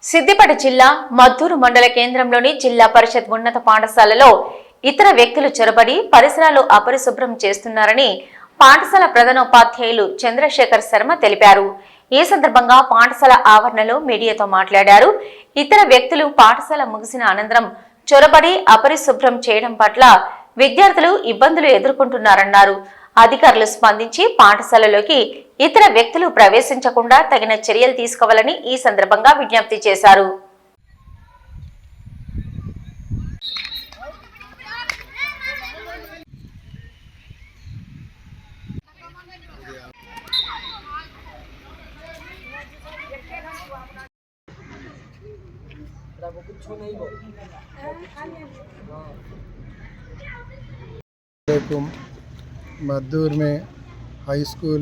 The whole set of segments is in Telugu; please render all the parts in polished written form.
సిద్దిపేట జిల్లా మద్దూరు మండల కేంద్రంలోని జిల్లా పరిషత్ ఉన్నత పాఠశాలలో ఇతర వ్యక్తులు చొరబడి పరిసరాలు అపరిశుభ్రం చేస్తున్నారని పాఠశాల ప్రధానోపాధ్యాయులు చంద్రశేఖర్ శర్మ తెలిపారు. ఈ సందర్భంగా పాఠశాల ఆవరణలో మీడియాతో మాట్లాడారు. ఇతర వ్యక్తులు పాఠశాల ముగిసిన అనంతరం చొరబడి అపరిశుభ్రం చేయడం పట్ల విద్యార్థులు ఇబ్బందులు ఎదుర్కొంటున్నారన్నారు. అధికారులు స్పందించి పాఠశాలలోకి ఇతర వ్యక్తులు ప్రవేశించకుండా తగిన చర్యలు తీసుకోవాలని ఈ సందర్భంగా విజ్ఞప్తి చేశారు. मद्दूर में हाई स्कूल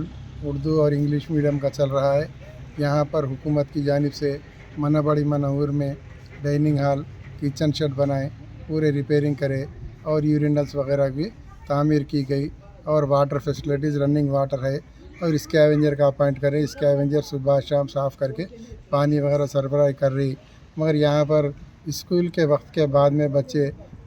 उर्दू और इंग्लिश मीडियम का चल रहा है। यहाँ पर हुकूमत की जानिब से मनाबड़ी मनहूर में डाइनिंग हॉल, किचन शेड बनाए, पूरे रिपेयरिंग करे और यूरिनल्स वगैरह भी तामीर की गई और वाटर फैसिलिटीज़ रनिंग वाटर है और स्कैवेंजर का अपॉइंट करें। स्कैवेंजर सुबह शाम साफ़ करके पानी वगैरह सरबराह कर रही। मगर यहाँ पर स्कूल के वक्त के बाद में बच्चे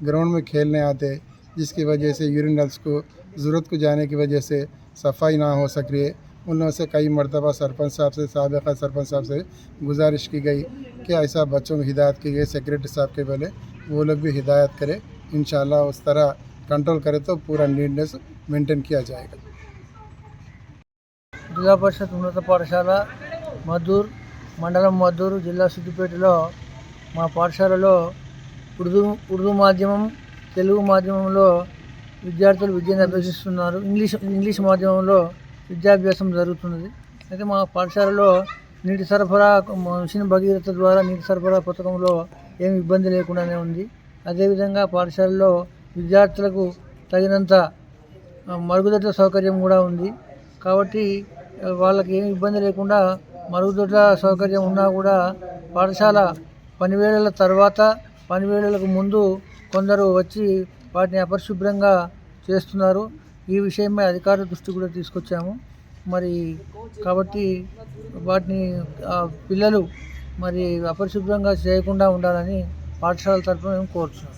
ग्राउंड में खेलने आते, जिसकी वजह से यूरिनल्स को ज़रूरत को जाने की वजह से सफाई ना हो सक रही है। उन लोगों से कई मरतबा सरपंच साहब से, साबिक़ा सरपंच साहब से गुजारिश की गई कि ऐसा बच्चों को हिदायत की गई। सेक्रेटरी साहब के पहले वो लोग भी हिदायत करें, इंशाल्लाह उस तरह कंट्रोल करे तो पूरा नीटनेस मेंटेन किया जाएगा। जिला परिषद ఉన్నత పాఠశాల మద్దూర్ మండలం మద్దూరు జిల్లా సిద్దిపేటలో మా పాఠశాలలో ఉర్దూ మాధ్యమం, తెలుగు మాధ్యమంలో విద్యార్థులు విద్యను అభ్యసిస్తున్నారు. ఇంగ్లీష్ మాధ్యమంలో విద్యాభ్యాసం జరుగుతున్నది. అయితే మా పాఠశాలలో నీటి సరఫరా మిషన్ భగీరథ ద్వారా నీటి సరఫరా పథకంలో ఏమి ఇబ్బంది లేకుండానే ఉంది. అదేవిధంగా పాఠశాలలో విద్యార్థులకు తగినంత మరుగుదొడ్ల సౌకర్యం కూడా ఉంది. కాబట్టి వాళ్ళకి ఏమి ఇబ్బంది లేకుండా మరుగుదొడ్ల సౌకర్యం ఉన్నా కూడా పాఠశాల పనివేళల తర్వాత, పనివేళలకు ముందు కొందరు వచ్చి వాటిని అపరిశుభ్రంగా చేస్తున్నారు. ఈ విషయమై అధికారుల దృష్టి కూడా తీసుకొచ్చాము. మరి కాబట్టి వాటిని పిల్లలు మరి అపరిశుభ్రంగా చేయకుండా ఉండాలని పాఠశాల తరఫున మేము కోరుతున్నాం.